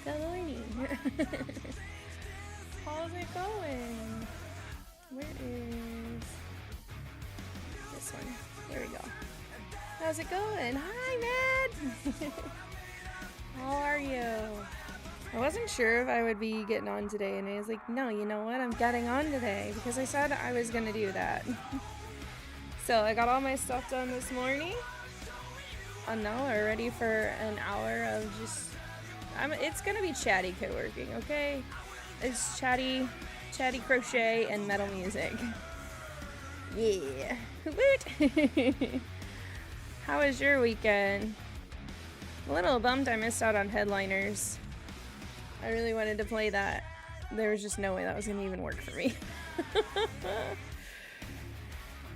Good morning. How's it going? Where is this one? There we go. How's it going? Hi, Matt. How are you? I wasn't sure if I would be getting on today, and I was like, no, you know what? I'm getting on today because I said I was going to do that. So I got all my stuff done this morning. And now we're ready for an hour of just... it's going to be chatty co-working, okay? It's chatty crochet and metal music. Yeah. Woot! How was your weekend? A little bummed I missed out on Headliners. I really wanted to play that. There was just no way that was going to even work for me.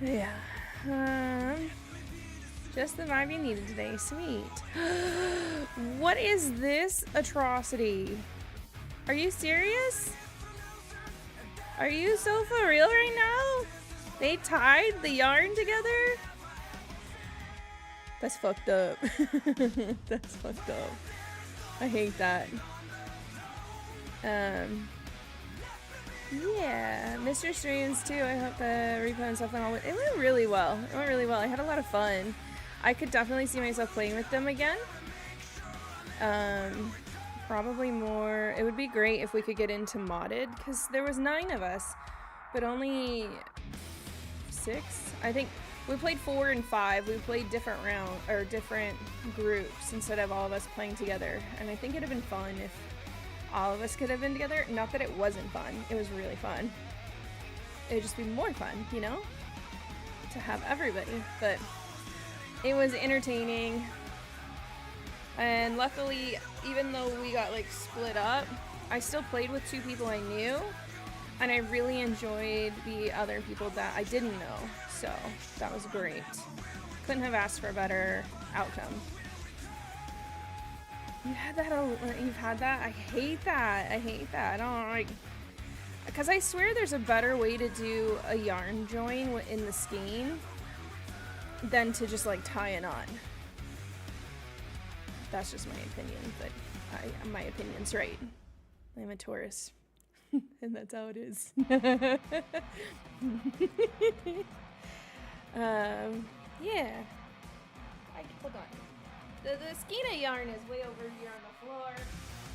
Yeah. Just the vibe you needed today. Sweet. What is this atrocity? Are you serious? Are you so for real right now? They tied the yarn together? That's fucked up. That's fucked up. I hate that. Yeah, Mr. Streams too. I hope the replay and stuff went all. It went really well. It went really well. I had a lot of fun. I could definitely see myself playing with them again. Probably more. It would be great if we could get into modded, because there was 9 of us, but only 6. I think we played 4 and 5. We played different different groups instead of all of us playing together. And I think it'd have been fun if all of us could have been together. Not that it wasn't fun. It was really fun. It would just be more fun, you know, to have everybody. But it was entertaining. And luckily, even though we got like split up, I still played with 2 people I knew, and I really enjoyed the other people that I didn't know. So that was great. Couldn't have asked for a better outcome. You've had that? I hate that. I hate that. I don't like, because I swear there's a better way to do a yarn join in the skein than to just like tie a knot. That's just my opinion, but my opinion's right. I'm a Taurus, and that's how it is. Yeah. Hold on. The skein of yarn is way over here on the floor,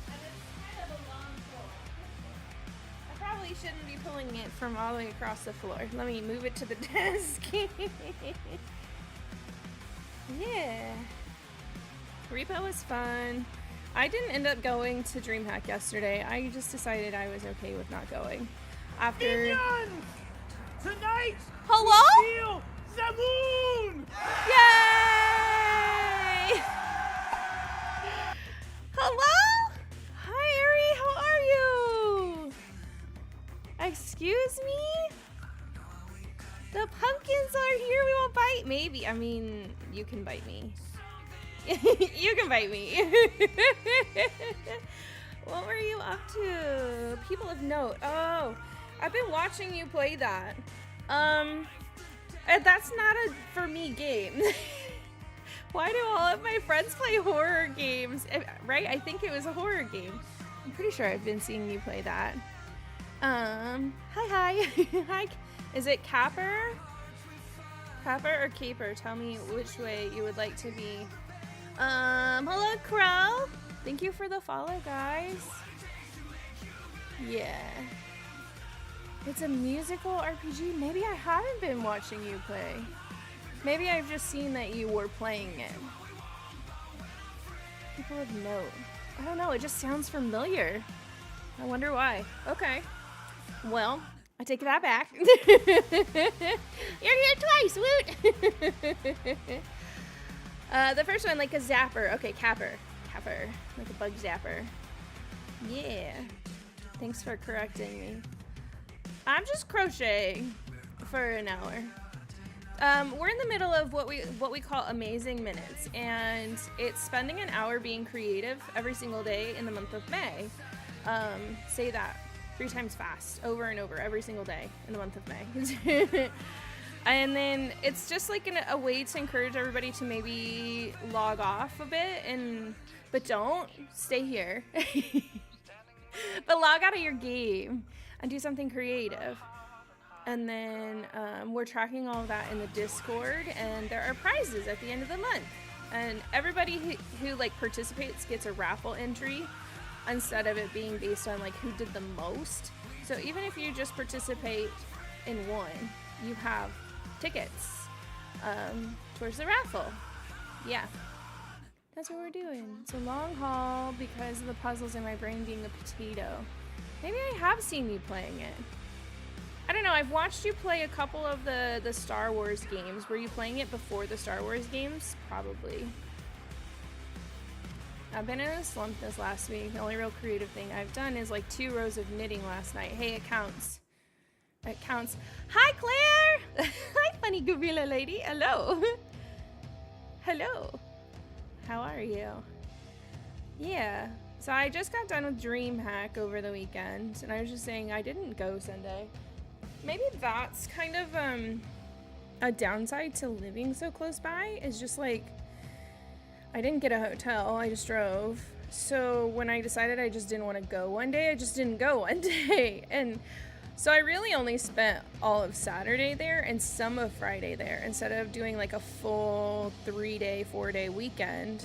and it's kind of a long floor. I probably shouldn't be pulling it from all the way across the floor. Let me move it to the desk. Yeah. Repo was fun. I didn't end up going to DreamHack yesterday. I just decided I was okay with not going. After Minions! Tonight, hello? we feel the moon! Yay! Hello? Hi, Ari. How are you? Excuse me? The pumpkins are here. We won't bite. Maybe. I mean, you can bite me. You can bite me. What were you up to? People of note. Oh, I've been watching you play that. That's not a for me game. Why do all of my friends play horror games? Right? I think it was a horror game. I'm pretty sure I've been seeing you play that. Hi. Hi. Is it Capper? Capper or Caper? Tell me which way you would like to be. Hello, Crow. Thank you for the follow, guys. Yeah. It's a musical RPG. Maybe I haven't been watching you play. Maybe I've just seen that you were playing it. People of note. I don't know. It just sounds familiar. I wonder why. Okay. Well, I take that back. You're here twice, woot! The first one, like a zapper. Okay, Capper. Like a bug zapper. Yeah. Thanks for correcting me. I'm just crocheting for an hour. We're in the middle of what we call aMAYzing minutes, and it's spending an hour being creative every single day in the month of May. Say that 3 times fast, over and over, every single day in the month of May. And then it's just like a way to encourage everybody to maybe log off a bit and But don't stay here. But log out of your game and do something creative. And then we're tracking all of that in the Discord, and there are prizes at the end of the month. And everybody who like participates gets a raffle entry instead of it being based on like who did the most. So even if you just participate in one, you have tickets towards the raffle. Yeah, that's what we're doing. It's a long haul because of the puzzles in my brain being a potato. Maybe I have seen you playing it. I don't know, I've watched you play a couple of the Star Wars games. Were you playing it before the Star Wars games? Probably. I've been in a slump this last week. The only real creative thing I've done is like 2 rows of knitting last night. Hey, it counts. It counts. Hi, Claire! Hi, funny gorilla lady. Hello. Hello. How are you? Yeah. So I just got done with DreamHack over the weekend, and I was just saying I didn't go Sunday. Maybe that's kind of a downside to living so close by, is just like I didn't get a hotel, I just drove. So when I decided I just didn't want to go one day, I just didn't go one day. And so I really only spent all of Saturday there and some of Friday there instead of doing like a full 3-day, 4-day weekend.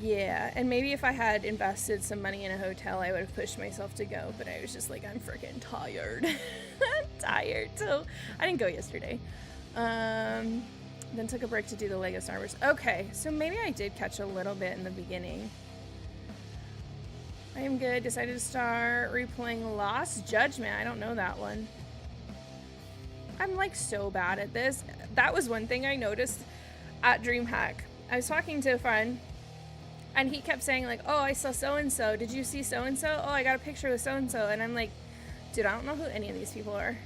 Yeah, and maybe if I had invested some money in a hotel, I would have pushed myself to go, but I was just like, I'm freaking tired. I'm tired, so I didn't go yesterday. Then took a break to do the Lego Star Wars. Okay, so maybe I did catch a little bit in the beginning. I am good. Decided to start replaying Lost Judgment. I don't know that one. I'm like so bad at this. That was one thing I noticed at DreamHack. I was talking to a friend, and he kept saying like, oh, I saw so-and-so. Did you see so-and-so? Oh, I got a picture with so-and-so. And I'm like, dude, I don't know who any of these people are.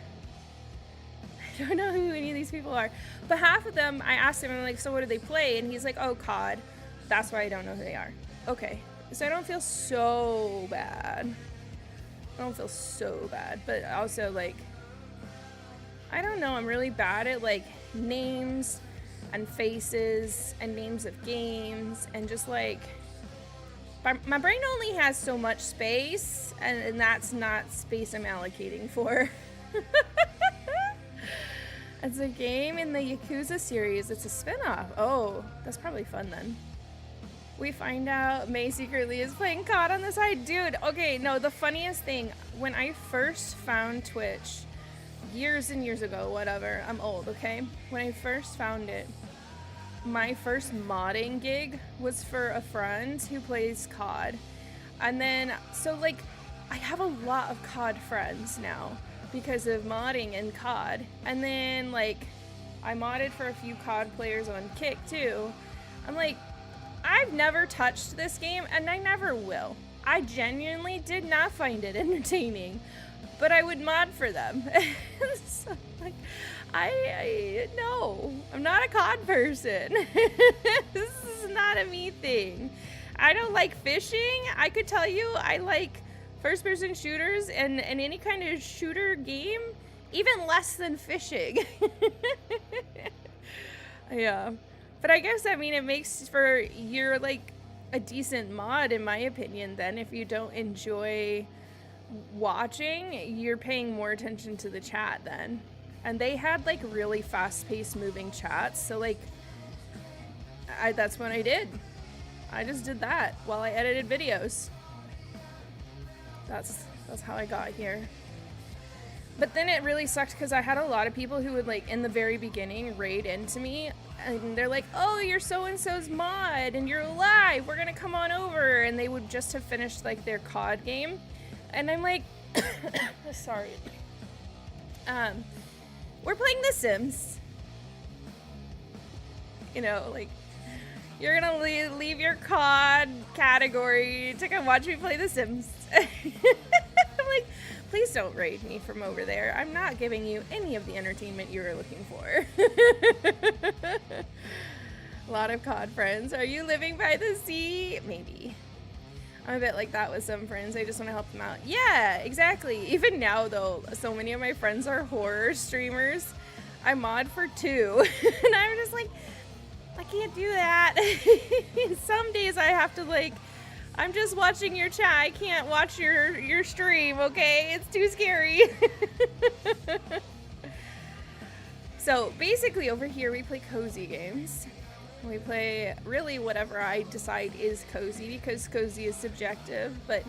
I don't know who any of these people are. But half of them, I asked him, I'm like, so what do they play? And he's like, oh, COD. That's why I don't know who they are. Okay. So I don't feel so bad. I don't feel so bad. But also, like, I don't know. I'm really bad at, like, names and faces and names of games. And just, like, my brain only has so much space. And that's not space I'm allocating for. It's a game in the Yakuza series. It's a spinoff. Oh, that's probably fun then. We find out May secretly is playing COD on the side. Dude, okay, no, the funniest thing, when I first found Twitch, years and years ago, whatever, I'm old, okay? When I first found it, my first modding gig was for a friend who plays COD. And then, so like, I have a lot of COD friends now because of modding and COD. And then, like, I modded for a few COD players on Kick, too. I'm like, I've never touched this game, and I never will. I genuinely did not find it entertaining, but I would mod for them. So, like, no, I'm not a COD person. This is not a me thing. I don't like fishing. I could tell you I like first-person shooters and any kind of shooter game, even less than fishing. Yeah. But I guess, I mean, it makes for, you're like a decent mod, in my opinion, then. If you don't enjoy watching, you're paying more attention to the chat then. And they had like really fast-paced moving chats, so like, that's what I did. I just did that while I edited videos. That's how I got here. But then it really sucked because I had a lot of people who would, like, in the very beginning raid into me, and they're like, oh, you're so-and-so's mod and you're live, we're gonna come on over, and they would just have finished like their COD game, and I'm like, sorry, we're playing The Sims, you know, like, you're gonna leave your COD category to come watch me play The Sims. I'm like, please don't raid me from over there. I'm not giving you any of the entertainment you were looking for. A lot of COD friends. Are you living by the sea? Maybe. I'm a bit like that with some friends. I just want to help them out. Yeah, exactly. Even now, though, so many of my friends are horror streamers. I mod for 2. And I'm just like, I can't do that. Some days I have to like, I'm just watching your chat. I can't watch your stream, okay? It's too scary. So basically over here we play cozy games. We play really whatever I decide is cozy, because cozy is subjective, but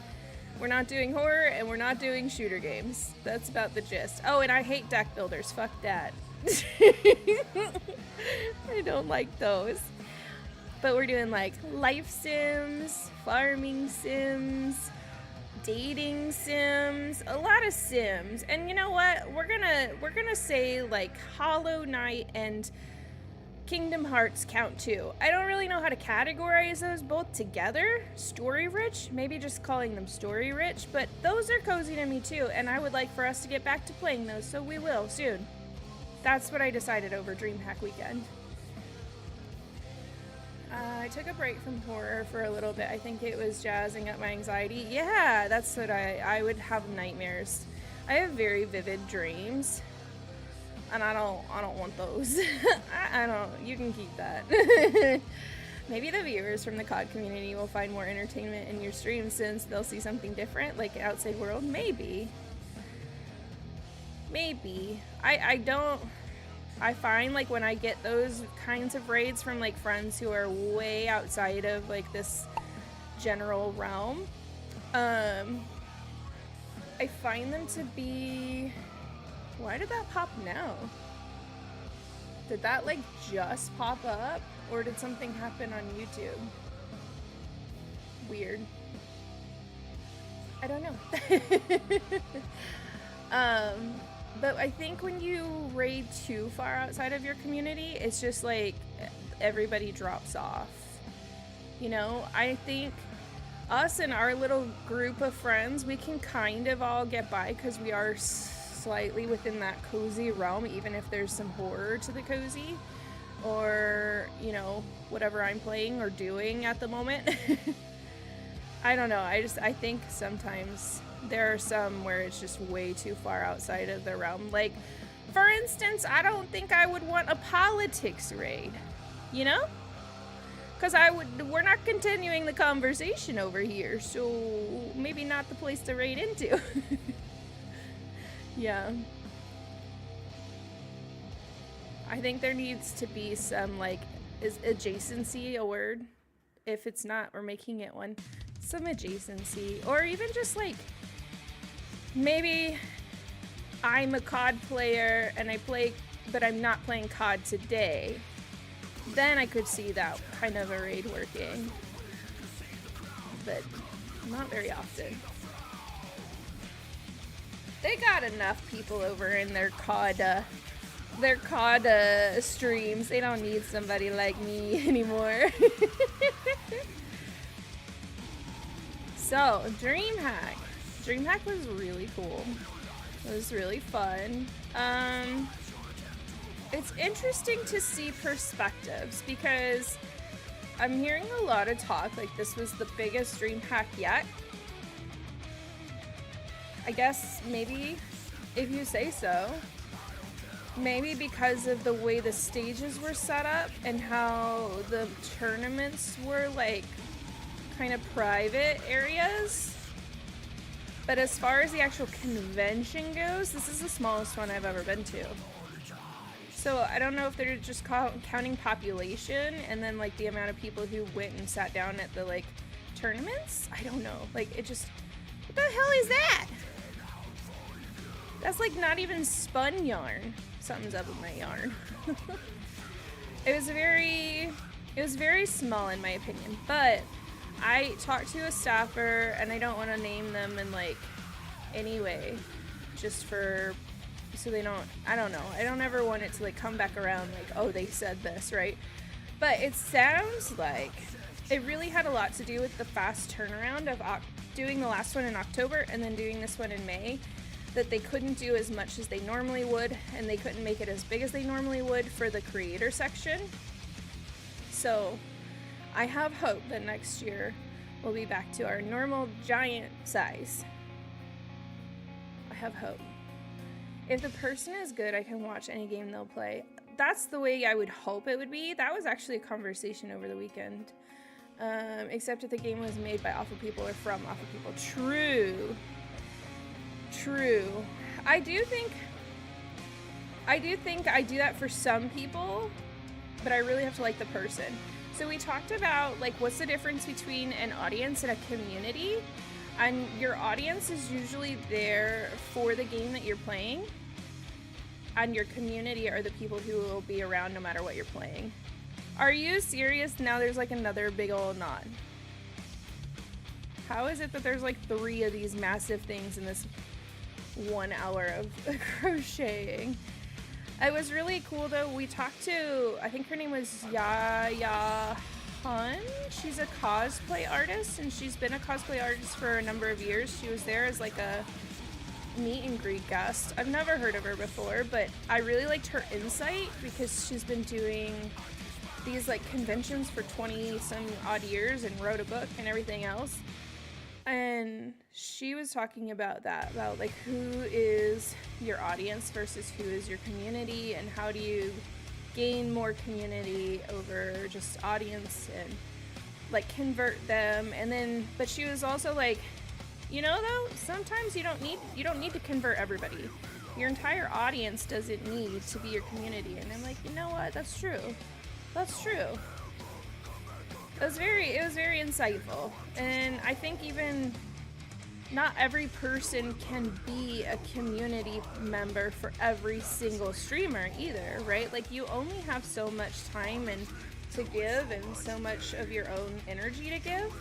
we're not doing horror and we're not doing shooter games. That's about the gist. Oh, and I hate deck builders. Fuck that. I don't like those. But we're doing like life sims, farming sims, dating sims, a lot of sims. And you know what? We're gonna say like Hollow Knight and Kingdom Hearts count too. I don't really know how to categorize those both together. Story rich, maybe just calling them story rich, but those are cozy to me too, and I would like for us to get back to playing those, so we will soon. That's what I decided over DreamHack weekend. I took a break from horror for a little bit. I think it was jazzing up my anxiety. Yeah, that's what I would have nightmares. I have very vivid dreams. And I don't want those. I don't, you can keep that. Maybe the viewers from the COD community will find more entertainment in your stream since they'll see something different, like outside world. Maybe. I find like when I get those kinds of raids from like friends who are way outside of like this general realm, I find them to be... Why did that pop now? Did that like just pop up? Or did something happen on YouTube? Weird. I don't know. But I think when you raid too far outside of your community, it's just like everybody drops off. You know, I think us and our little group of friends, we can kind of all get by because we are slightly within that cozy realm, even if there's some horror to the cozy, or, you know, whatever I'm playing or doing at the moment. I don't know, I think sometimes there are some where it's just way too far outside of the realm. Like, for instance, I don't think I would want a politics raid, you know? Because we're not continuing the conversation over here, so maybe not the place to raid into. Yeah. I think there needs to be some, like, is adjacency a word? If it's not, we're making it one. Some adjacency, or even just like, maybe I'm a COD player and I play, but I'm not playing COD today. Then I could see that kind of a raid working. But not very often. They got enough people over in their COD streams. They don't need somebody like me anymore. So, DreamHack. DreamHack was really cool. It was really fun. It's interesting to see perspectives because I'm hearing a lot of talk like this was the biggest DreamHack yet. I guess maybe, if you say so, maybe because of the way the stages were set up and how the tournaments were like kind of private areas. But as far as the actual convention goes, this is the smallest one I've ever been to. So I don't know if they're just counting population and then like the amount of people who went and sat down at the like tournaments. I don't know. Like it just, what the hell is that? That's like not even spun yarn. Something's up with my yarn. It was very small in my opinion, but I talked to a staffer and I don't want to name them in like any way, just for, so they don't, I don't know. I don't ever want it to like come back around like, oh, they said this, right? But it sounds like it really had a lot to do with the fast turnaround of doing the last one in October and then doing this one in May, that they couldn't do as much as they normally would and they couldn't make it as big as they normally would for the creator section. So I have hope that next year we'll be back to our normal giant size. I have hope. If the person is good, I can watch any game they'll play. that's the way I would hope it would be. That was actually a conversation over the weekend. Except if the game was made by awful people or from awful people. True. I do think I do that for some people, but I really have to like the person. So we talked about, like, what's the difference between an audience and a community? And your audience is usually there for the game that you're playing, and your community are the people who will be around no matter what you're playing. Are you serious? Now there's like another big old knot. How is it that there's like 3 of these massive things in this 1 hour of crocheting? It was really cool though. We talked to, I think her name was Yaya Hun. She's a cosplay artist, and she's been a cosplay artist for a number of years. She was there as like a meet and greet guest. I've never heard of her before, but I really liked her insight because she's been doing these like conventions for 20 some odd years and wrote a book and everything else. And she was talking about that, about like who is your audience versus who is your community, and how do you gain more community over just audience and like convert them. And then, but she was also like, you know, though, sometimes you don't need to convert everybody. Your entire audience doesn't need to be your community. And I'm like, you know what? That's true. It was very insightful. And I think even not every person can be a community member for every single streamer either, right? Like, you only have so much time and to give and so much of your own energy to give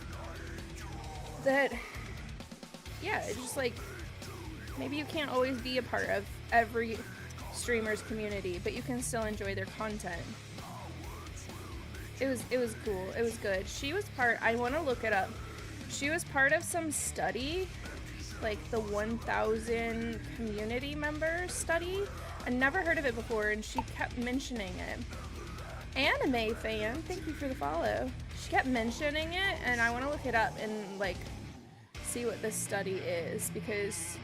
that, yeah, it's just like, maybe you can't always be a part of every streamer's community, but you can still enjoy their content. It was cool. It was good. She was part, I want to look it up. She was part of some study, like the 1,000 community members study. I never heard of it before, and she kept mentioning it. Anime fan, thank you for the follow. She kept mentioning it, and I want to look it up and like see what this study is, because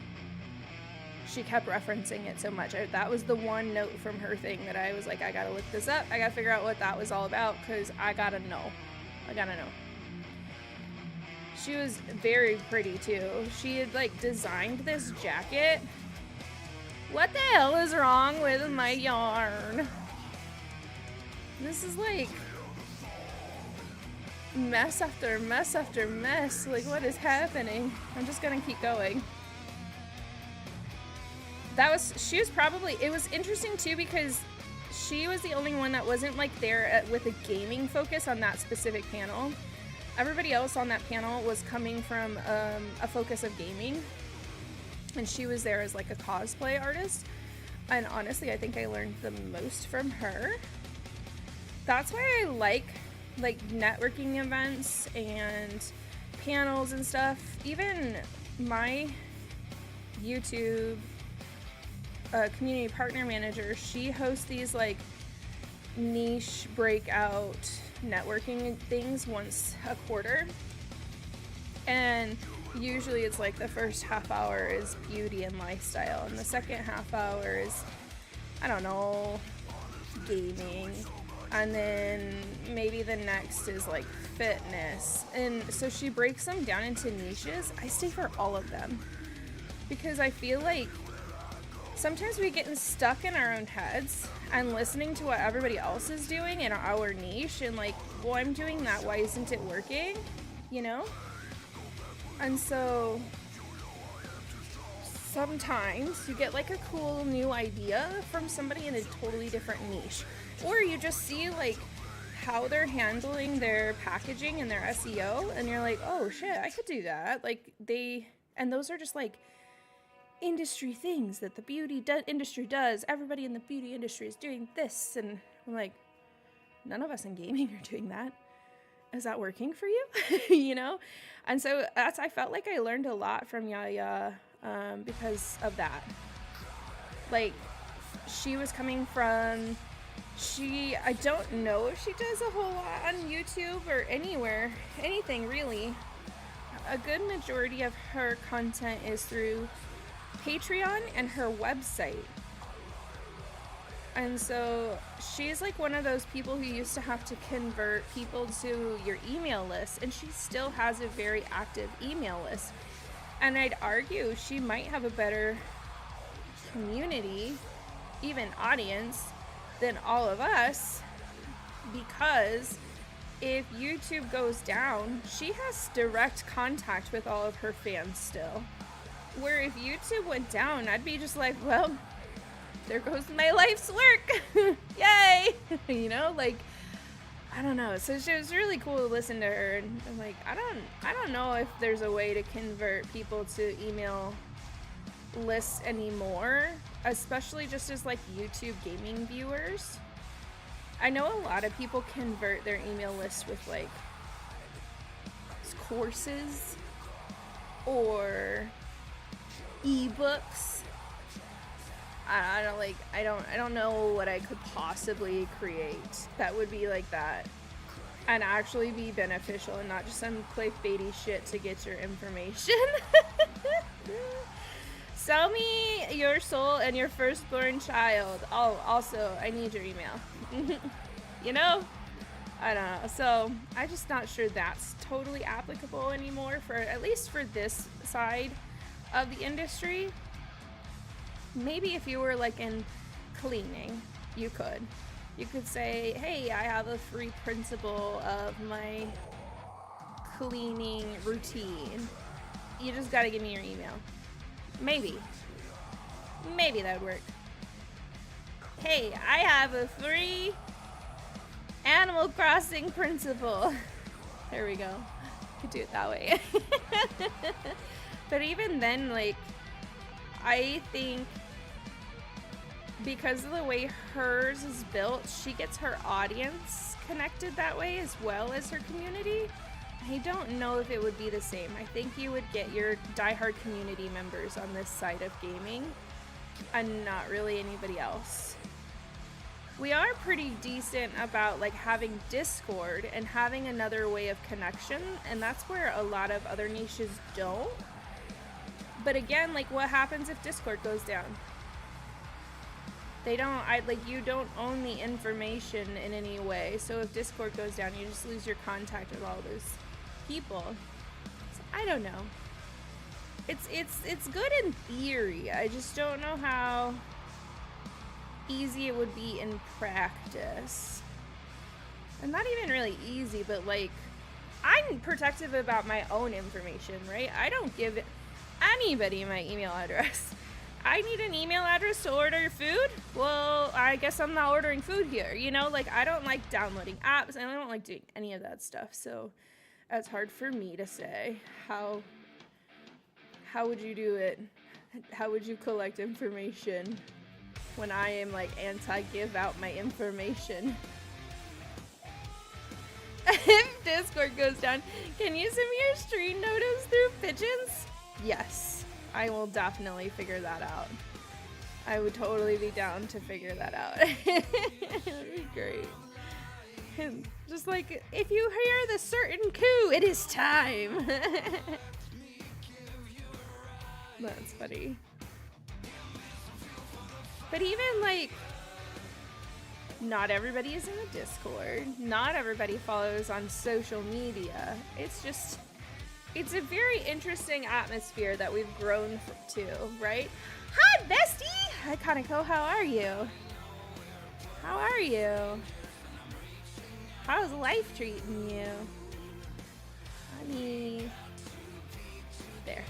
she kept referencing it so much. That was the one note from her thing that I was like, I gotta look this up. I gotta figure out what that was all about, because I gotta know. She was very pretty too. She had like designed this jacket. What the hell is wrong with my yarn? This is like mess after mess after mess. Like, what is happening? I'm just gonna keep going. She was probably, it was interesting too, because she was the only one that wasn't like there with a gaming focus on that specific panel. Everybody else on that panel was coming from a focus of gaming, and she was there as like a cosplay artist. And honestly, I think I learned the most from her. That's why I like networking events and panels and stuff. Even my YouTube community partner manager, she hosts these like niche breakout networking things once a quarter, and usually it's like the first half hour is beauty and lifestyle, and the second half hour is, I don't know, gaming, and then maybe the next is like fitness. And so she breaks them down into niches. I stay for all of them because I feel like sometimes we get stuck in our own heads and listening to what everybody else is doing in our niche, and like, well, I'm doing that, why isn't it working? You know? And so sometimes you get like a cool new idea from somebody in a totally different niche, or you just see like how they're handling their packaging and their SEO, and you're like, oh shit, I could do that. Like, and those are just like industry things that the beauty industry does. Everybody in the beauty industry is doing this, and I'm like, none of us in gaming are doing that. Is that working for you? You know? And so I felt like I learned a lot from Yaya because of that. Like, she was coming from, I don't know if she does a whole lot on YouTube or anywhere, anything really. A good majority of her content is through Patreon and her website. And so she's like one of those people who used to have to convert people to your email list, and she still has a very active email list. And I'd argue she might have a better community, even audience, than all of us, because if YouTube goes down, she has direct contact with all of her fans still. Where if YouTube went down, I'd be just like, well, there goes my life's work. Yay. You know, like, I don't know. So it was really cool to listen to her. And I'm like, I don't know if there's a way to convert people to email lists anymore, especially just as like YouTube gaming viewers. I know a lot of people convert their email list with like courses or ebooks. I don't know what I could possibly create that would be like that and actually be beneficial and not just some clickbaity shit to get your information. Sell me your soul and your firstborn child. Oh, also, I need your email. You know? I don't know. So, I'm just not sure that's totally applicable anymore, for at least for this side of the industry. Maybe if you were like in cleaning, you could say, hey, I have a free principle of my cleaning routine. You just gotta give me your email. Maybe that would work. Hey, I have a free Animal Crossing principle. There we go. Could do it that way. But even then, like, I think because of the way hers is built, she gets her audience connected that way as well as her community. I don't know if it would be the same. I think you would get your diehard community members on this side of gaming and not really anybody else. We are pretty decent about like having Discord and having another way of connection, and that's where a lot of other niches don't. But again, like, what happens if Discord goes down? You don't own the information in any way. So if Discord goes down, you just lose your contact with all those people. So I don't know. It's good in theory. I just don't know how easy it would be in practice. And not even really easy, but like, I'm protective about my own information, right? I don't give anybody my email address. I need an email address to order food? Well, I guess I'm not ordering food here. You know, like, I don't like downloading apps, and I don't like doing any of that stuff. So that's hard for me to say. How would you do it? How would you collect information when I am like anti-give out my information? If Discord goes down, can you send me your stream notice through Pigeons? Yes, I will definitely figure that out. I would totally be down to figure that out. That'd be great. And just like, if you hear the certain coo, it is time. That's funny. But even like, not everybody is in the Discord. Not everybody follows on social media. It's a very interesting atmosphere that we've grown to, right? Hi, bestie! Hi, Kaneko, how are you? How are you? How's life treating you? Honey. There.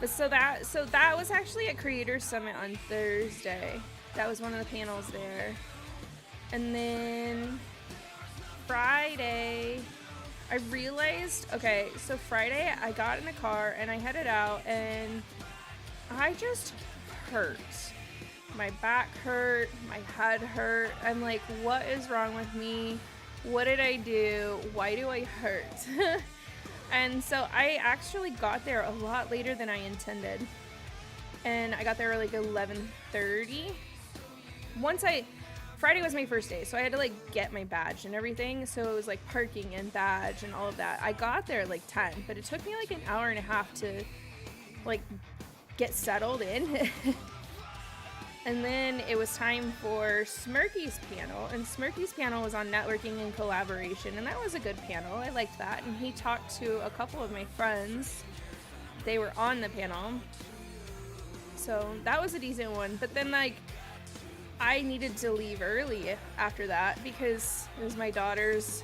But so that was actually at Creator Summit on Thursday. That was one of the panels there. And then Friday, I realized, okay, so Friday I got in the car and I headed out and I just hurt. My back hurt, my head hurt. I'm like, what is wrong with me? What did I do? Why do I hurt? And so I actually got there a lot later than I intended. And I got there at like 11:30. Friday was my first day, so I had to like get my badge and everything. So it was like parking and badge and all of that. I got there at like 10, but it took me like an hour and a half to like get settled in. And then it was time for Smirky's panel, and Smirky's panel was on networking and collaboration, and that was a good panel. I liked that, and he talked to a couple of my friends. They were on the panel, so that was a decent one. But then, like, I needed to leave early after that because it was my daughter's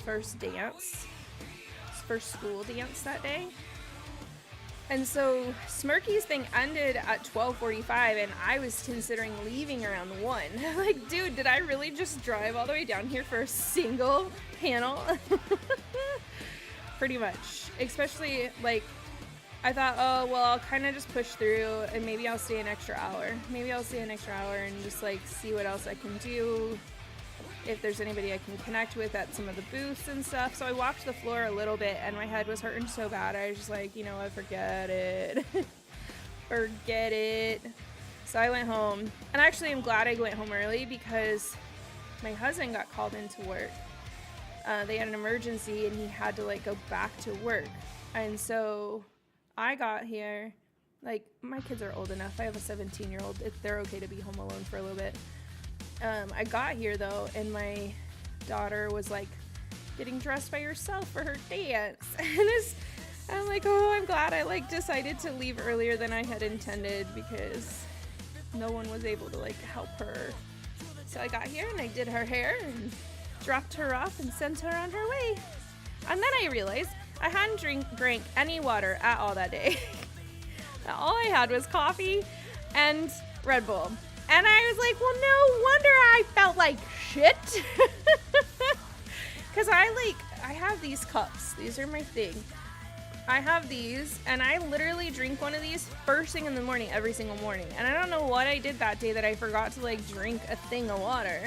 first school dance that day. And so Smirky's thing ended at 12:45, and I was considering leaving around 1. Like, dude, did I really just drive all the way down here for a single panel? Pretty much. Especially, like, I thought, oh, well, I'll kind of just push through, and maybe I'll stay an extra hour. Maybe I'll stay an extra hour and just, like, see what else I can do. If there's anybody I can connect with at some of the booths and stuff. So I walked the floor a little bit, and my head was hurting so bad. I was just like, you know what, forget it. Forget it. So I went home. And actually, I'm glad I went home early because my husband got called into work. They had an emergency, and he had to, like, go back to work. And so I got here. Like, my kids are old enough. I have a 17-year-old. They're okay to be home alone for a little bit. I got here though, and my daughter was like getting dressed by herself for her dance. And I'm like, oh, I'm glad I like decided to leave earlier than I had intended because no one was able to like help her. So I got here and I did her hair and dropped her off and sent her on her way. And then I realized I hadn't drank any water at all that day. All I had was coffee and Red Bull. And I was like, well, no wonder I felt like shit. Because I have these cups. These are my thing. I have these, and I literally drink one of these first thing in the morning, every single morning. And I don't know what I did that day that I forgot to, like, drink a thing of water.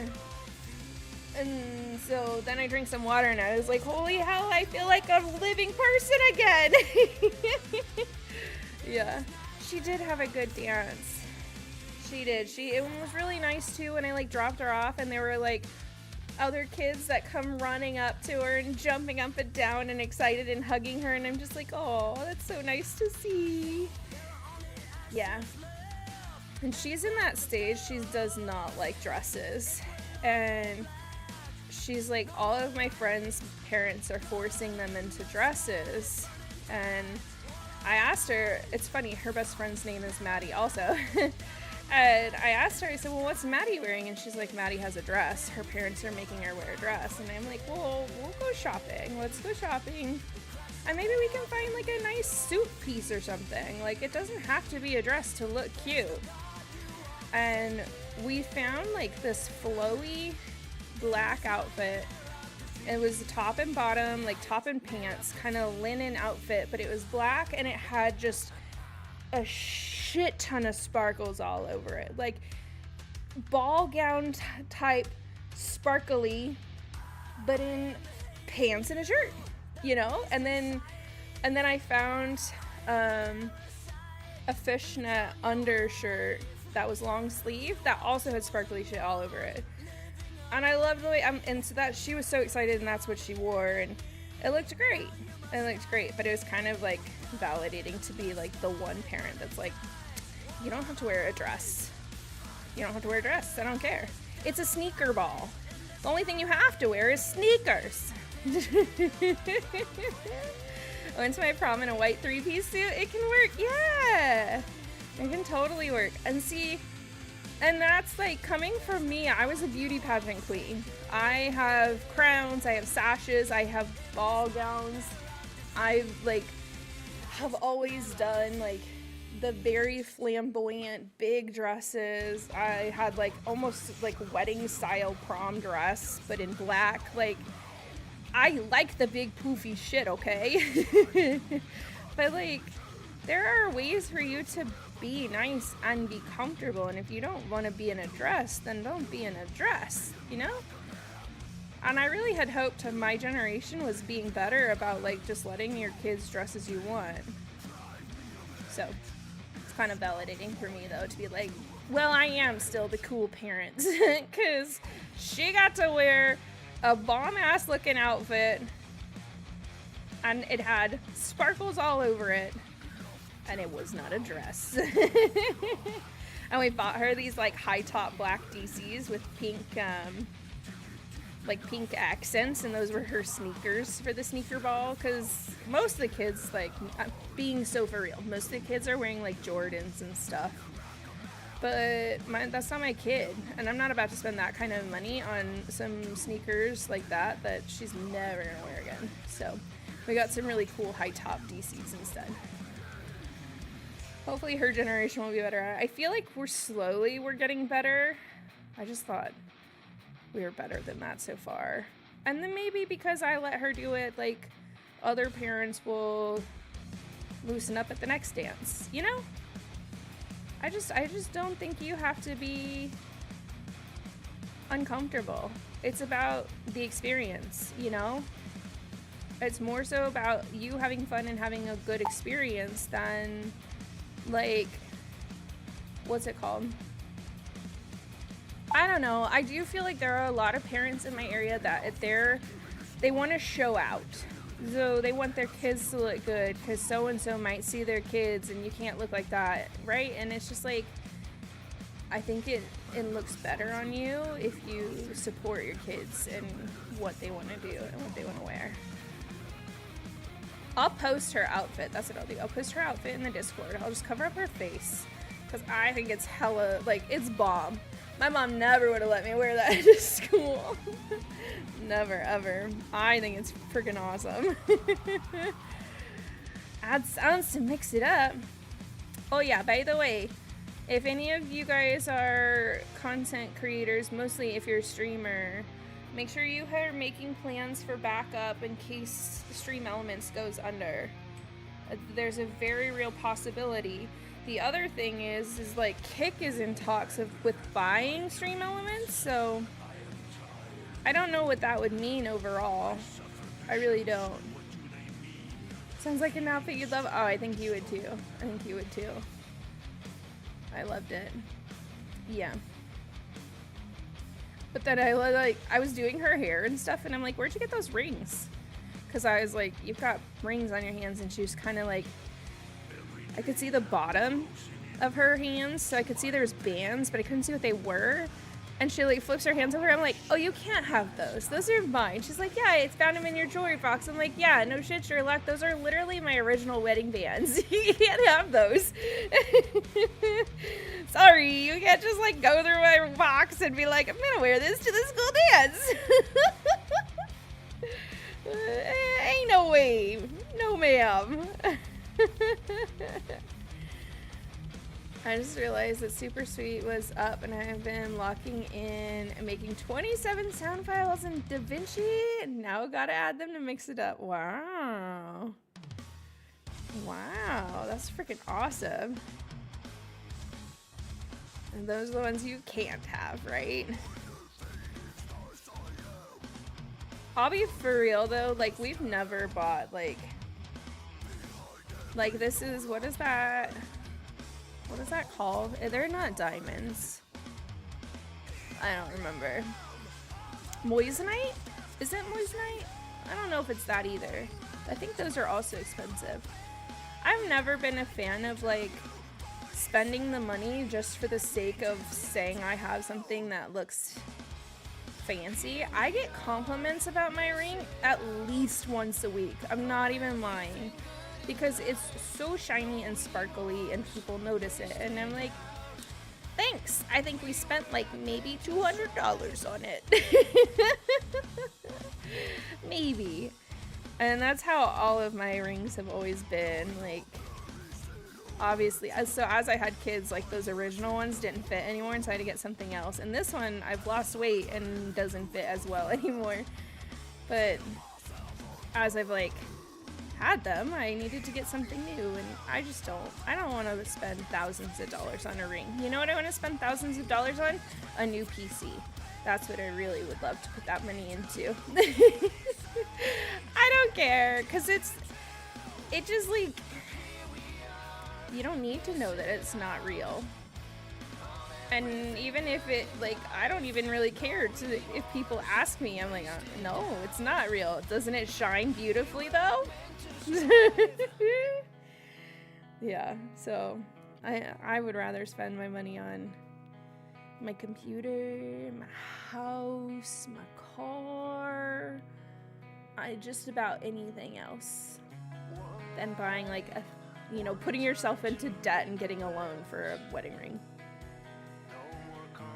And so then I drank some water, and I was like, holy hell, I feel like a living person again. Yeah. She did have a good dance. She did. It was really nice too, and I like dropped her off, and there were like other kids that come running up to her and jumping up and down and excited and hugging her, and I'm just like, oh, that's so nice to see. Yeah. And she's in that stage, she does not like dresses. And she's like, all of my friends' parents are forcing them into dresses. And I asked her, it's funny, her best friend's name is Maddie also. And I asked her, I said, well, what's Maddie wearing? And she's like, Maddie has a dress. Her parents are making her wear a dress. And I'm like, well, we'll go shopping. Let's go shopping. And maybe we can find like a nice suit piece or something. Like, it doesn't have to be a dress to look cute. And we found like this flowy black outfit. It was top and bottom, like top and pants, kind of linen outfit, but it was black and it had just a shit ton of sparkles all over it, like ball gown type sparkly, but in pants and a shirt, you know. And then I found a fishnet undershirt that was long sleeve that also had sparkly shit all over it. And I loved the way, and so that she was so excited, and that's what she wore, and it looked great. It looked great, but it was kind of like validating to be like the one parent that's like, you don't have to wear a dress. You don't have to wear a dress. I don't care. It's a sneaker ball. The only thing you have to wear is sneakers. I went to my prom in a white 3-piece suit. It can work. Yeah. It can totally work. And see, and that's like coming from me. I was a beauty pageant queen. I have crowns. I have sashes. I have ball gowns. I like have always done like the very flamboyant big dresses. I had like almost like wedding style prom dress, but in black. Like, I like the big poofy shit, okay? But like, there are ways for you to be nice and be comfortable, and if you don't want to be in a dress, then don't be in a dress, you know? And I really had hoped my generation was being better about like just letting your kids dress as you want. So it's kind of validating for me though to be like, well, I am still the cool parent, because she got to wear a bomb ass looking outfit and it had sparkles all over it, and it was not a dress. And we bought her these like high top black DCs with pink, like pink accents, and those were her sneakers for the sneaker ball. Because most of the kids, like, being so for real, most of the kids are wearing like Jordans and stuff. But that's not my kid, and I'm not about to spend that kind of money on some sneakers like that she's never gonna wear again. So we got some really cool high top DCs instead. Hopefully her generation will be better. I feel like we're getting better. I just thought we were better than that so far. And then maybe because I let her do it, like, other parents will loosen up at the next dance, you know? I just don't think you have to be uncomfortable. It's about the experience, you know? It's more so about you having fun and having a good experience than, like, what's it called? I don't know. I do feel like there are a lot of parents in my area that they want to show out. So they want their kids to look good because so-and-so might see their kids and you can't look like that, right? And it's just like, I think it looks better on you if you support your kids and what they want to do and what they want to wear. I'll post her outfit. That's what I'll do. I'll post her outfit in the Discord. I'll just cover up her face because I think it's hella, like, it's bomb. My mom never would have let me wear that to school. Never, ever. I think it's freaking awesome. Add sounds to mix it up. Oh yeah, by the way, if any of you guys are content creators, mostly if you're a streamer, make sure you are making plans for backup in case Stream Elements goes under. There's a very real possibility. The other thing is like Kik is in talks with buying Stream Elements, so I don't know what that would mean overall. I really don't. Sounds like an outfit you'd love. Oh, I think you would too. I think you would too. I loved it. Yeah. But then I was doing her hair and stuff, and I'm like, where'd you get those rings? Because I was like, you've got rings on your hands, and she was kind of like, I could see the bottom of her hands, so I could see there was bands, but I couldn't see what they were. And she like flips her hands over. I'm like, oh, you can't have those. Those are mine. She's like, yeah, I found them in your jewelry box. I'm like, yeah, no shit, Sherlock. Those are literally my original wedding bands. You can't have those. Sorry, you can't just like go through my box and be like, I'm gonna wear this to the school dance. Ain't no way. No, ma'am. I just realized that Super Sweet was up and I have been locking in and making 27 sound files in DaVinci. Now gotta add them to mix it up. Wow. Wow, that's freaking awesome. And those are the ones you can't have, right? I'll be for real though, like we've never bought like this is, what is that? What is that called? They're not diamonds. I don't remember. Moissanite? Is it moissanite? I don't know if it's that either. I think those are also expensive. I've never been a fan of like spending the money just for the sake of saying I have something that looks fancy. I get compliments about my ring at least once a week. I'm not even lying. Because it's so shiny and sparkly and people notice it. And I'm like, thanks. I think we spent like maybe $200 on it. Maybe. And that's how all of my rings have always been. Like, obviously, so as I had kids, like those original ones didn't fit anymore, and so I had to get something else. And this one, I've lost weight and doesn't fit as well anymore. But as I've like had them, I needed to get something new, and I don't want to spend thousands of dollars on a ring. You know what I want to spend thousands of dollars on? A new PC. That's what I really would love to put that money into. I don't care, because it just like, you don't need to know that it's not real. And even if it, like, I don't even really care if people ask me. I'm like, no, it's not real. Doesn't it shine beautifully though? Yeah, so I would rather spend my money on my computer, my house, my car, just about anything else than buying like a, you know, putting yourself into debt and getting a loan for a wedding ring.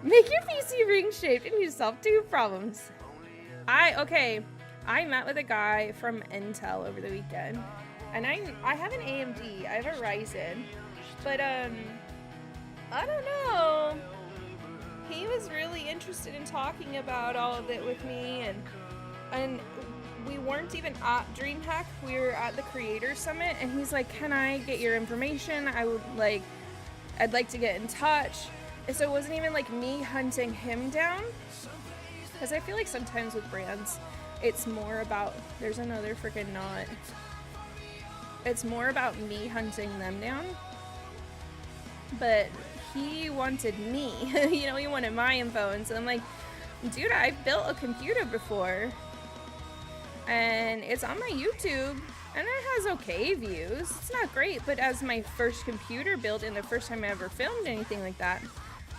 Make your PC ring shaped and you solve 2 problems. I met with a guy from Intel over the weekend, and I have an AMD, I have a Ryzen, but I don't know. He was really interested in talking about all of it with me, and we weren't even at DreamHack, we were at the Creator Summit, and he's like, can I get your information? I'd like to get in touch. And so it wasn't even like me hunting him down, because I feel like sometimes with brands, it's more about, there's another freaking knot. It's more about me hunting them down. But he wanted me, you know, he wanted my info. And so I'm like, dude, I've built a computer before. And it's on my YouTube. And it has okay views. It's not great, but as my first computer build and the first time I ever filmed anything like that,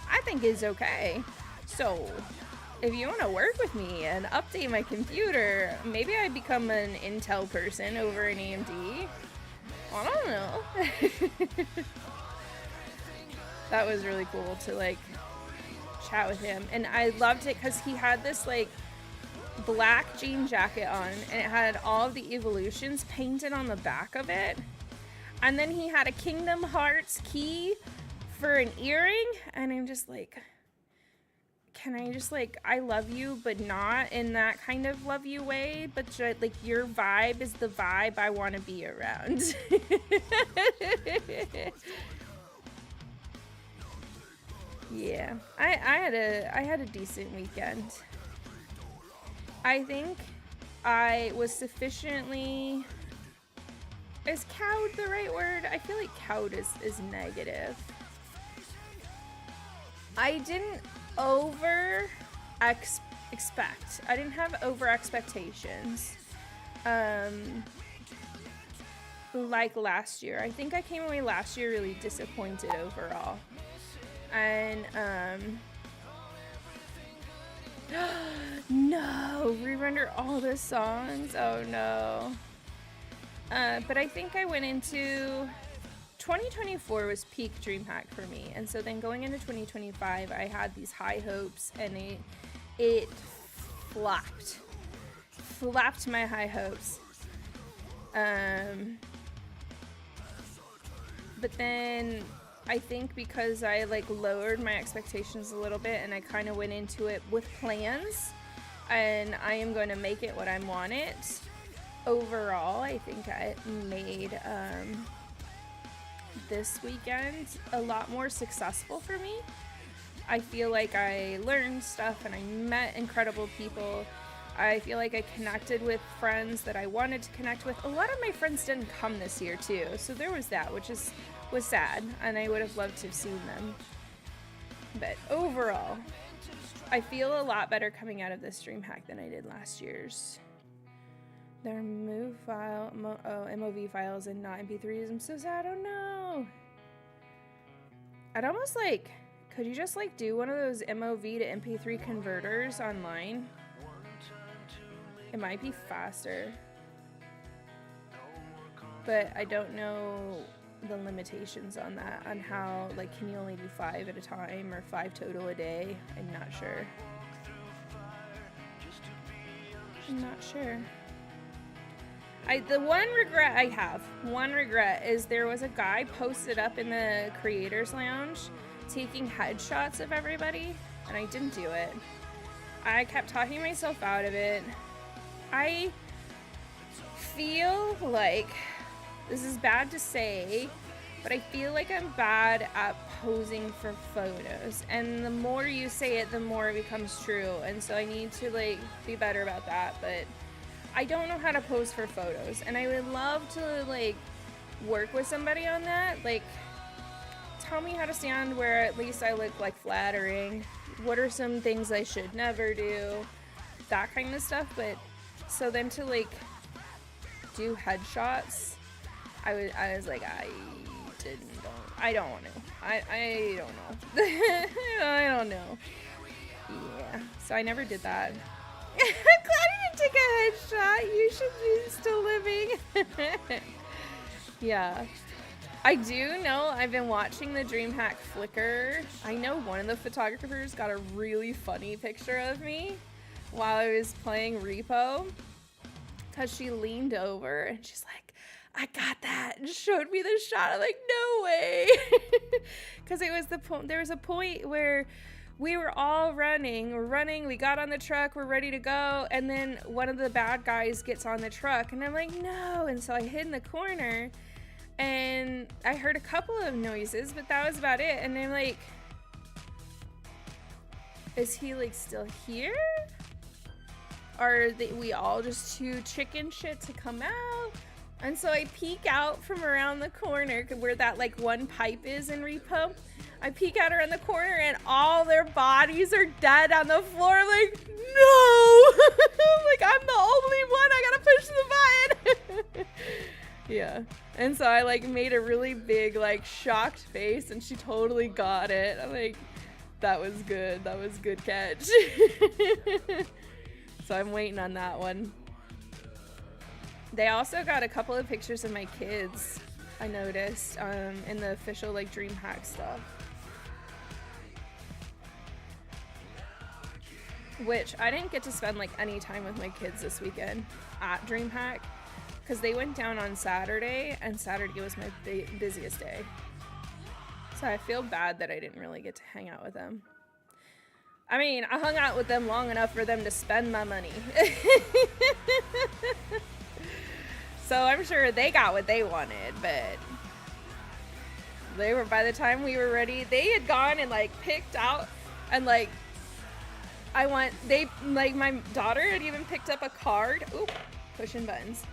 I think is okay. So if you want to work with me and update my computer, maybe I become an Intel person over an AMD. I don't know. That was really cool to like chat with him. And I loved it because he had this like black jean jacket on, and it had all of the evolutions painted on the back of it. And then he had a Kingdom Hearts key for an earring, and I'm just like, can I just like, I love you, but not in that kind of love you way, but like your vibe is the vibe I want to be around. Yeah, I had a decent weekend. I think I was sufficiently, is cowed the right word? I feel like cowed is negative. I didn't expect. I didn't have over expectations. Like last year. I think I came away last year really disappointed overall. And no, re-render all the songs. Oh no. But I think I went into 2024 was peak DreamHack for me, and so then going into 2025, I had these high hopes, and it flapped my high hopes. But then I think because I like lowered my expectations a little bit, and I kind of went into it with plans, and I am going to make it what I want it. Overall, I think I made this weekend a lot more successful for me. I feel like I learned stuff and I met incredible people. I feel like I connected with friends that I wanted to connect with. A lot of my friends didn't come this year too, so there was that, which was sad, and I would have loved to have seen them. But overall, I feel a lot better coming out of this DreamHack than I did last year's. Their MOV files and not MP3s. I'm so sad. Oh no. I'd almost like, could you just like do one of those MOV to MP3 converters online? It might be faster. But I don't know the limitations on that, on how, like, can you only do 5 at a time or 5 total a day? I'm not sure. The one regret is there was a guy posted up in the creators lounge taking headshots of everybody, and I didn't do it. I kept talking myself out of it. I feel like, this is bad to say, but I feel like I'm bad at posing for photos, and the more you say it, the more it becomes true, and so I need to like be better about that. But I don't know how to pose for photos, and I would love to like work with somebody on that. Like, tell me how to stand where at least I look like flattering. What are some things I should never do? That kind of stuff. But so then to like do headshots, I was like, I I don't know. I don't know. I don't know. Yeah, so I never did that. I'm glad I didn't take a headshot. You should be still living. Yeah. I do know I've been watching the DreamHack Flickr. I know one of the photographers got a really funny picture of me while I was playing Repo, because she leaned over and she's like, I got that, and showed me the shot. I'm like, no way. Because it was there was a point where we were all running, we got on the truck, we're ready to go, and then one of the bad guys gets on the truck, and I'm like, no. And so I hid in the corner, and I heard a couple of noises, but that was about it. And I'm like, is he like still here? Are we all just too chicken shit to come out? And so I peek out from around the corner where that like one pipe is in Repo. I peek out around the corner and all their bodies are dead on the floor. I'm like, no! Like, I'm the only one. I gotta push the button. Yeah. And so I like made a really big like shocked face, and she totally got it. I'm like, that was good. That was good catch. So I'm waiting on that one. They also got a couple of pictures of my kids, I noticed, in the official like DreamHack stuff. Which I didn't get to spend like any time with my kids this weekend at DreamHack, because they went down on Saturday, and Saturday was my busiest day. So I feel bad that I didn't really get to hang out with them. I mean, I hung out with them long enough for them to spend my money. So I'm sure they got what they wanted, but they were, by the time we were ready, they had gone and like picked out, and like my daughter had even picked up a card. Oop, pushing buttons.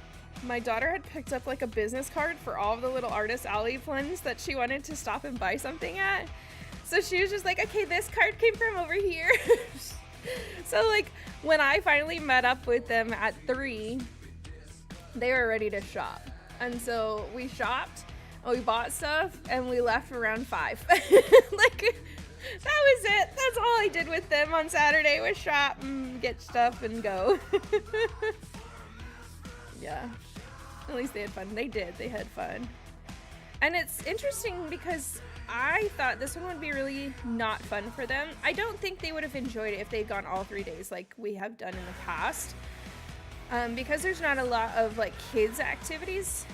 My daughter had picked up like a business card for all of the little Artist Alley ones that she wanted to stop and buy something at. So she was just like, okay, this card came from over here. So like when I finally met up with them at 3, they were ready to shop. And so we shopped, and we bought stuff, and we left around 5. Like, that was it. That's all I did with them on Saturday, was shop and get stuff and go. Yeah. At least they had fun. They did. They had fun. And it's interesting because I thought this one would be really not fun for them. I don't think they would have enjoyed it if they'd gone all 3 days like we have done in the past. Because there's not a lot of like kids activities.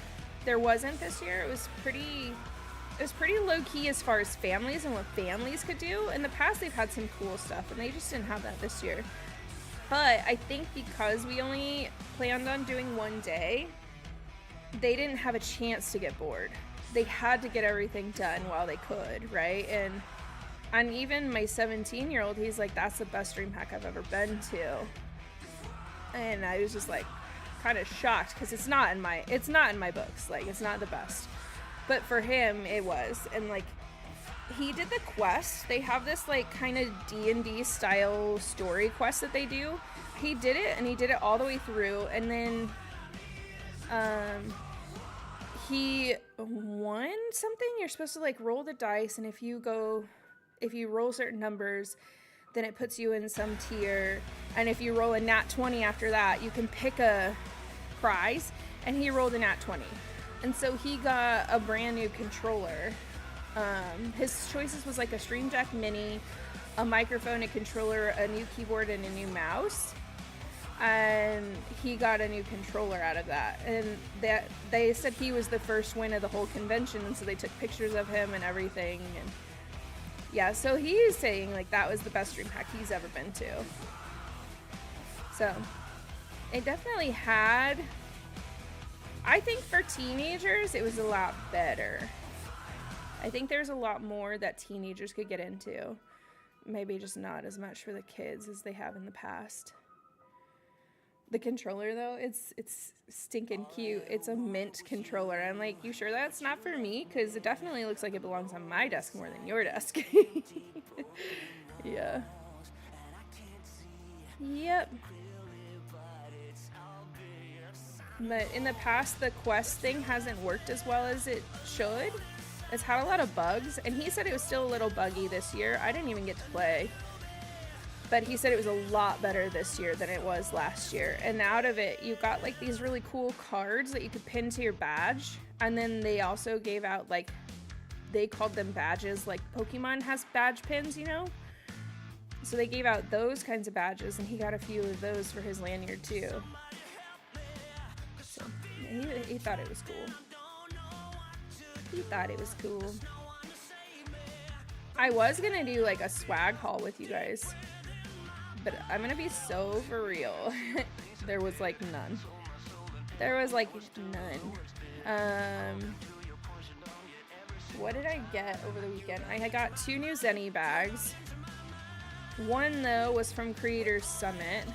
There wasn't this year. It was pretty low key as far as families and what families could do. In the past, they've had some cool stuff, and they just didn't have that this year. But I think because we only planned on doing 1 day, they didn't have a chance to get bored. They had to get everything done while they could, right? And even my 17-year-old, he's like, that's the best DreamHack I've ever been to. And I was just like kind of shocked, because it's not in my books. Like, it's not the best. But for him, it was. And like, he did the quest. They have this like kind of D&D style story quest that they do. He did it, and he did it all the way through. And then he won something. You're supposed to like roll the dice, and if you roll certain numbers, then it puts you in some tier. And if you roll a nat 20 after that, you can pick a prize. And he rolled a nat 20. And so he got a brand new controller. His choices was like a Stream Deck Mini, a microphone, a controller, a new keyboard, and a new mouse. And he got a new controller out of that. And they said he was the first win of the whole convention, and so they took pictures of him and everything. And yeah, so he is saying like that was the best DreamHack he's ever been to. So it definitely had, I think for teenagers, it was a lot better. I think there's a lot more that teenagers could get into. Maybe just not as much for the kids as they have in the past. The controller, though, it's stinking cute. It's a mint controller. I'm like, you sure that's not for me? Because it definitely looks like it belongs on my desk more than your desk. Yeah. Yep. But in the past, the quest thing hasn't worked as well as it should. It's had a lot of bugs, and he said it was still a little buggy this year. I didn't even get to play. But he said it was a lot better this year than it was last year. And out of it, you got like these really cool cards that you could pin to your badge. And then they also gave out like, they called them badges, like Pokemon has badge pins, you know? So they gave out those kinds of badges, and he got a few of those for his lanyard too. So he thought it was cool. He thought it was cool. I was gonna do like a swag haul with you guys, but I'm gonna be so for real. There was like none. There was like none. What did I get over the weekend? I got 2 new Zenny bags. One though was from Creators Summit,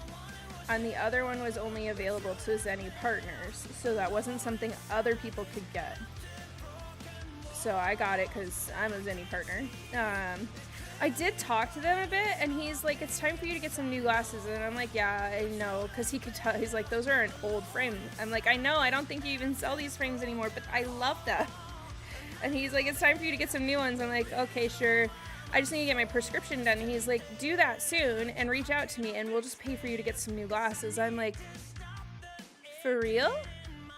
and the other one was only available to Zenny partners, so that wasn't something other people could get. So I got it because I'm a Zenny partner. I did talk to them a bit, and he's like, it's time for you to get some new glasses. And I'm like, yeah, I know, because he could tell. He's like, those are an old frame. I'm like, I know, I don't think you even sell these frames anymore, but I love them. And he's like, it's time for you to get some new ones. I'm like, okay, sure. I just need to get my prescription done. And he's like, do that soon and reach out to me, and we'll just pay for you to get some new glasses. I'm like, for real?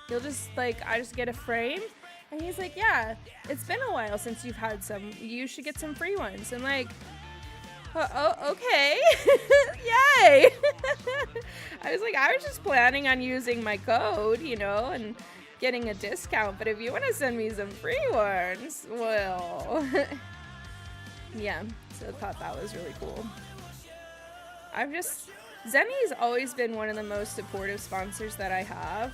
You'll just like, I just get a frame? And he's like, yeah, it's been a while since you've had some. You should get some free ones. I'm like, oh, okay. Yay. I was like, I was just planning on using my code, you know, and getting a discount. But if you want to send me some free ones, well, yeah. So I thought that was really cool. Zenny's always been one of the most supportive sponsors that I have.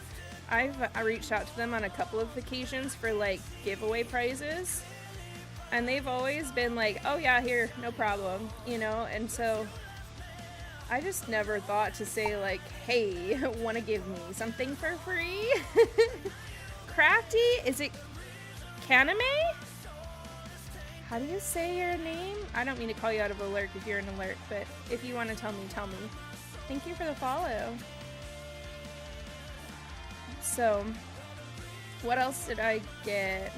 I reached out to them on a couple of occasions for like giveaway prizes, and they've always been like, oh yeah, here, no problem, you know. And so I just never thought to say like, hey, want to give me something for free? Crafty, is it aMAYzing? How do you say your name? I don't mean to call you out of alert if you're an alert, but if you want to tell me, tell me. Thank you for the follow. So, what else did I get?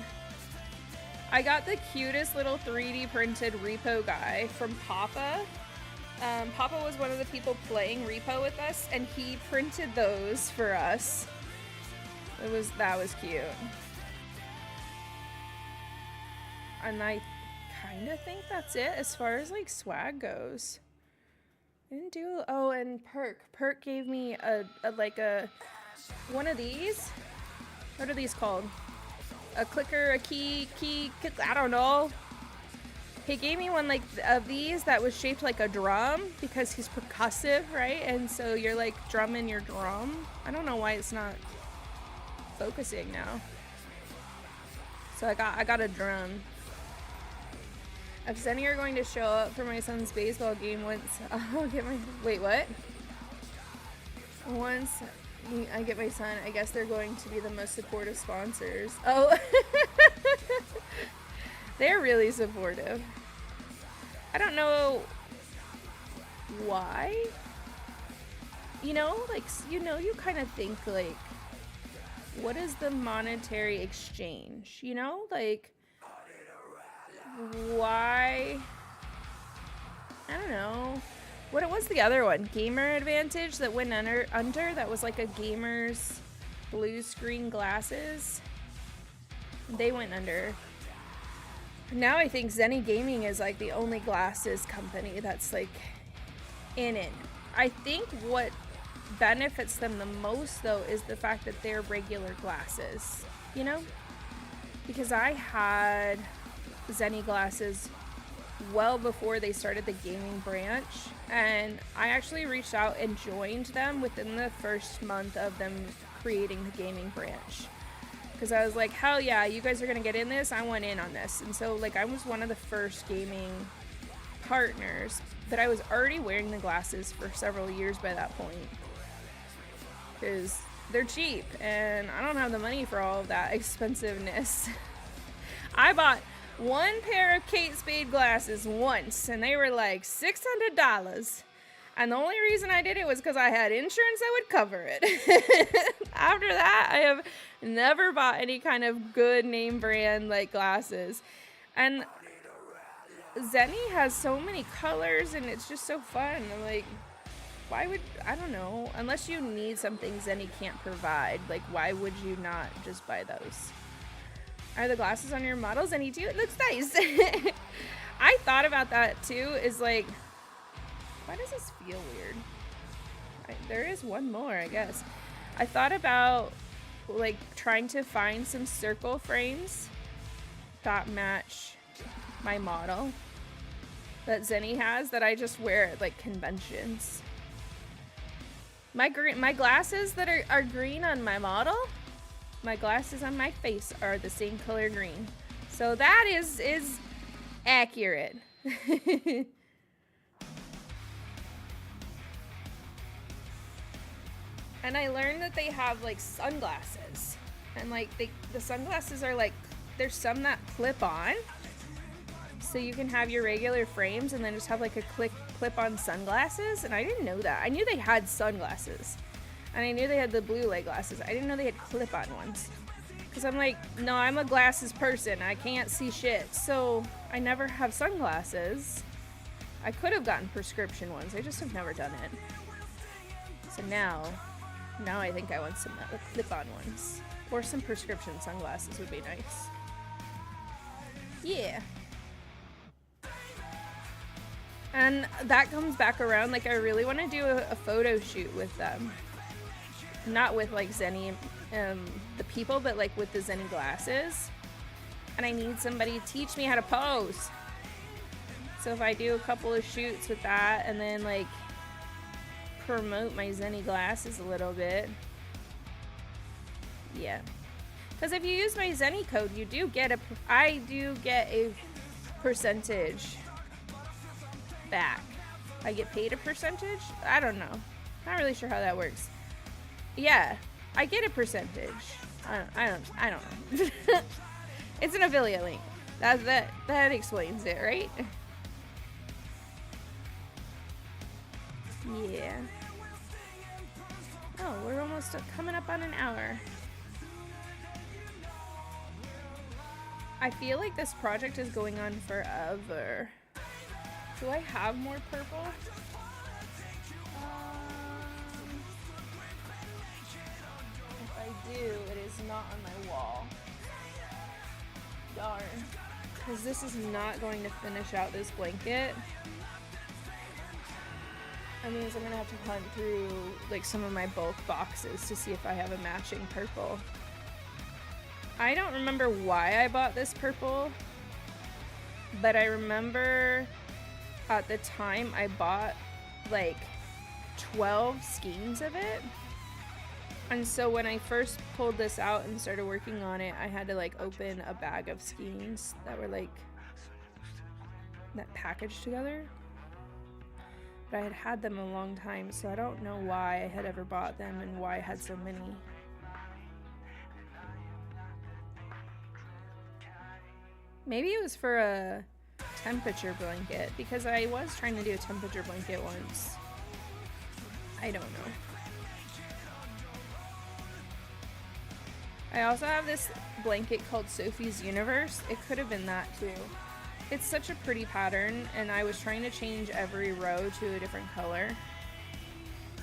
I got the cutest little 3D printed repo guy from Papa. Papa was one of the people playing repo with us, and he printed those for us. That was cute. And I kind of think that's it as far as like swag goes. I didn't do, oh, and Perk gave me a one of these. What are these called? A clicker, a key, I don't know. He gave me one like of these that was shaped like a drum because he's percussive, right? And so you're like drumming your drum. I don't know why it's not focusing now. So I got a drum. If Zenny are going to show up for my son's baseball game once, I'll get my, wait, what? Once I get my son, I guess they're going to be the most supportive sponsors. Oh, they're really supportive. I don't know why. You know, like, you kind of think like, what is the monetary exchange? You know, like, why? I don't know. What was the other one? Gamer Advantage that went under that was like a gamer's blue screen glasses. They went under. Now I think Zenny Gaming is like the only glasses company that's like in it. I think what benefits them the most though is the fact that they're regular glasses, you know? Because I had Zenny glasses well before they started the gaming branch, and I actually reached out and joined them within the first month of them creating the gaming branch, because I was like, hell yeah, you guys are gonna get in this, I want in on this. And so like I was one of the first gaming partners, but I was already wearing the glasses for several years by that point because they're cheap and I don't have the money for all of that expensiveness. I bought one pair of Kate Spade glasses once, and they were like $600. And the only reason I did it was because I had insurance that would cover it. After that, I have never bought any kind of good name brand like glasses. And Zenny has so many colors and it's just so fun. I'm like, why would, I don't know, unless you need something Zenny can't provide, like why would you not just buy those? Are the glasses on your model Zenny too? It looks nice. I thought about that too, is like, why does this feel weird? There is one more, I guess. I thought about like trying to find some circle frames that match my model that Zenny has that I just wear at like conventions. My glasses that are green on my model, my glasses on my face are the same color green. So that is accurate. And I learned that they have like sunglasses, and like the sunglasses are like, there's some that clip on, so you can have your regular frames and then just have like a clip on sunglasses. And I didn't know that. I knew they had sunglasses, and I knew they had the blue light glasses. I didn't know they had clip on ones, because I'm like, no, I'm a glasses person. I can't see shit, so I never have sunglasses. I could have gotten prescription ones. I just have never done it. So now I think I want some clip-on ones. Or some prescription sunglasses would be nice. Yeah. And that comes back around. Like, I really want to do a photo shoot with them. Not with, like, Zenny, the people, but, like, with the Zenny glasses. And I need somebody to teach me how to pose. So if I do a couple of shoots with that, and then, like, promote my Zenny glasses a little bit. Yeah. Because if you use my Zenny code, you do get I do get a percentage back. I get paid a percentage? I don't know. Not really sure how that works. Yeah, I get a percentage. I don't know. It's an affiliate link. That explains it, right? Yeah. Oh, we're almost coming up on an hour. I feel like this project is going on forever. Do I have more purple? If I do, it is not on my wall. Darn. Because this is not going to finish out this blanket. That means I'm gonna have to hunt through like some of my bulk boxes to see if I have a matching purple. I don't remember why I bought this purple, but I remember at the time I bought like 12 skeins of it. And so when I first pulled this out and started working on it, I had to like open a bag of skeins that were like that packaged together. But I had had them a long time, so I don't know why I had ever bought them and why I had so many. Maybe it was for a temperature blanket, because I was trying to do a temperature blanket once. I don't know. I also have this blanket called Sophie's Universe. It could have been that too. It's such a pretty pattern, and I was trying to change every row to a different color.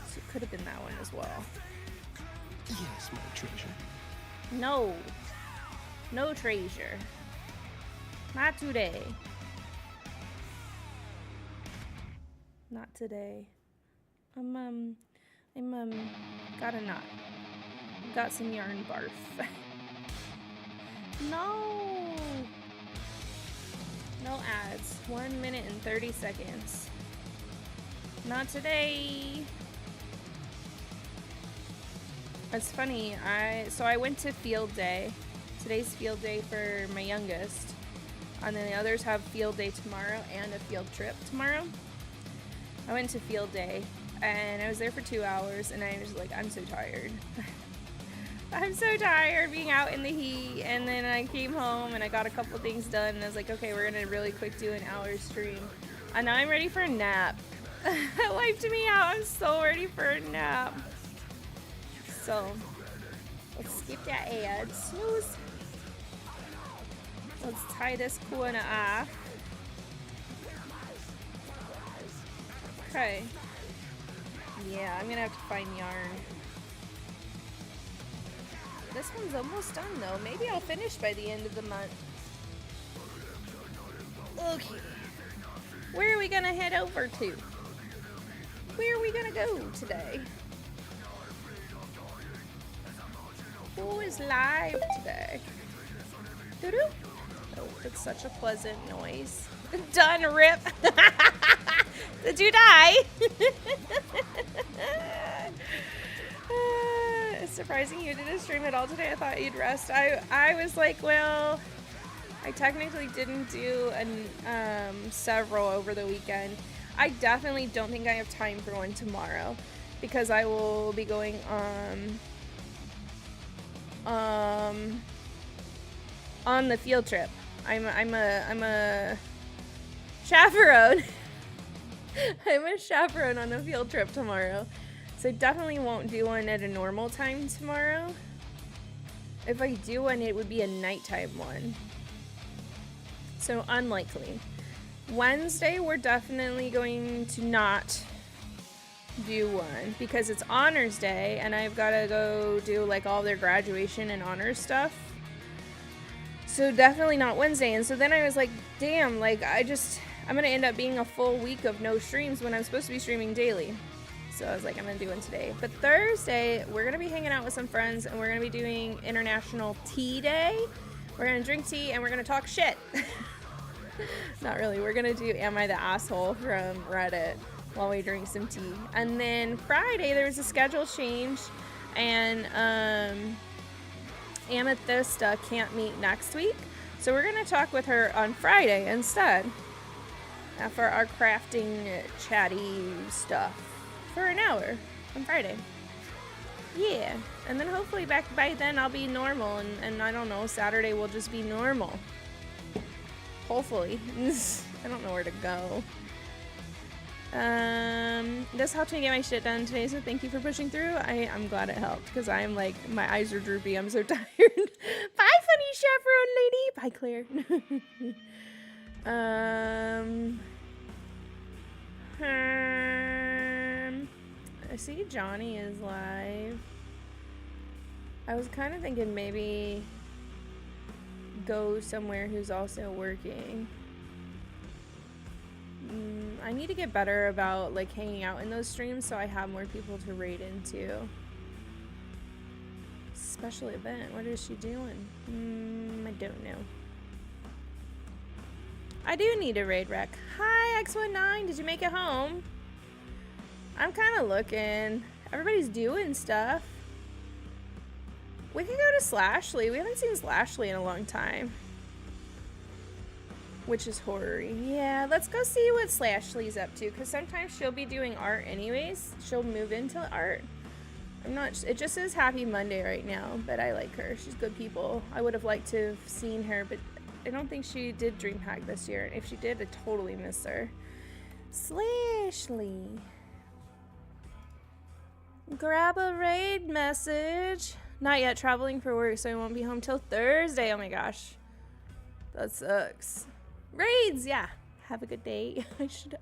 So it could have been that one as well. Yes, my treasure. No. No treasure. Not today. Not today. Got a knot. Got some yarn barf. No. No ads. 1 minute and 30 seconds. Not today. It's funny. I went to field day. Today's field day for my youngest. And then the others have field day tomorrow and a field trip tomorrow. I went to field day and I was there for 2 hours and I was like, I'm so tired. I'm so tired being out in the heat. And then I came home and I got a couple things done and I was like, okay, we're gonna really quick do an hour stream. And now I'm ready for a nap. That wiped me out. I'm so ready for a nap. So, let's skip that ad. Snooze. Let's tie this corner off. Okay. Yeah, I'm gonna have to find yarn. This one's almost done though. Maybe I'll finish by the end of the month. Okay. Where are we gonna head over to? Where are we gonna go today? Who is live today? Doo-doo. Oh, it's such a pleasant noise. Done, Rip. Did you die? It's surprising you didn't stream at all today. I thought you'd rest. I was like, well, I technically didn't do several over the weekend. I definitely don't think I have time for one tomorrow because I will be going on the field trip. I'm a chaperone. I'm a chaperone on a field trip tomorrow. So I definitely won't do one at a normal time tomorrow. If I do one, it would be a nighttime one. So unlikely. Wednesday, we're definitely going to not do one because it's Honors Day and I've got to go do like all their graduation and honors stuff. So definitely not Wednesday. And so then I was like, damn, like I'm going to end up being a full week of no streams when I'm supposed to be streaming daily. So I was like, I'm going to do one today. But Thursday, we're going to be hanging out with some friends and we're going to be doing International Tea Day. We're going to drink tea and we're going to talk shit. Not really. We're going to do Am I the Asshole from Reddit while we drink some tea. And then Friday, there was a schedule change and Amethysta can't meet next week. So we're going to talk with her on Friday instead for our crafting chatty stuff for an hour on Friday. Yeah. And then hopefully back by then I'll be normal and I don't know, Saturday will just be normal. Hopefully. I don't know where to go. This helped me get my shit done today, so thank you for pushing through. I'm glad it helped because I'm like, my eyes are droopy. I'm so tired. Bye, funny chaperone lady. Bye, Claire. I see Johnny is live. I was kind of thinking maybe go somewhere who's also working. I need to get better about like hanging out in those streams so I have more people to raid into. Special event, what is she doing? I don't know. I do need a raid rec. Hi X19, did you make it home? I'm kind of looking. Everybody's doing stuff. We can go to Slashly. We haven't seen Slashly in a long time. Which is horror-y. Yeah, let's go see what Slashly's up to. Because sometimes she'll be doing art anyways. She'll move into art. I'm not... It just says Happy Monday right now. But I like her. She's good people. I would have liked to have seen her. But I don't think she did DreamHack this year. And if she did, I totally miss her. Slashly. Grab a raid message. Not yet, traveling for work, so I won't be home till Thursday. Oh my gosh. That sucks. Raids, yeah. Have a good day. I should,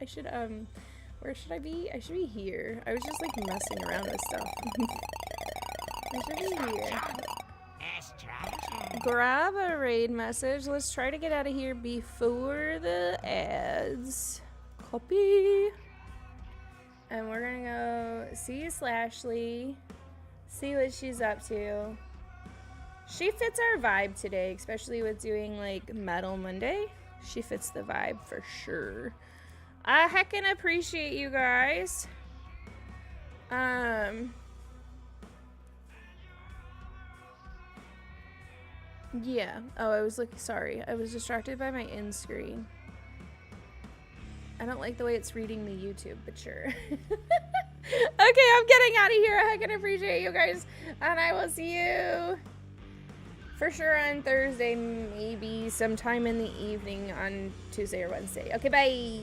where should I be? I should be here. I was just like messing around with stuff. I should be here. Grab a raid message. Let's try to get out of here before the ads. Copy. And we're gonna go see Slashly. See what she's up to. She fits our vibe today, especially with doing like Metal Monday. She fits the vibe for sure. I heckin' appreciate you guys. Yeah. Oh, I was looking. Sorry, I was distracted by my end screen. I don't like the way it's reading the YouTube, but sure. Okay, I'm getting out of here. I can appreciate you guys. And I will see you for sure on Thursday, maybe sometime in the evening on Tuesday or Wednesday. Okay, bye.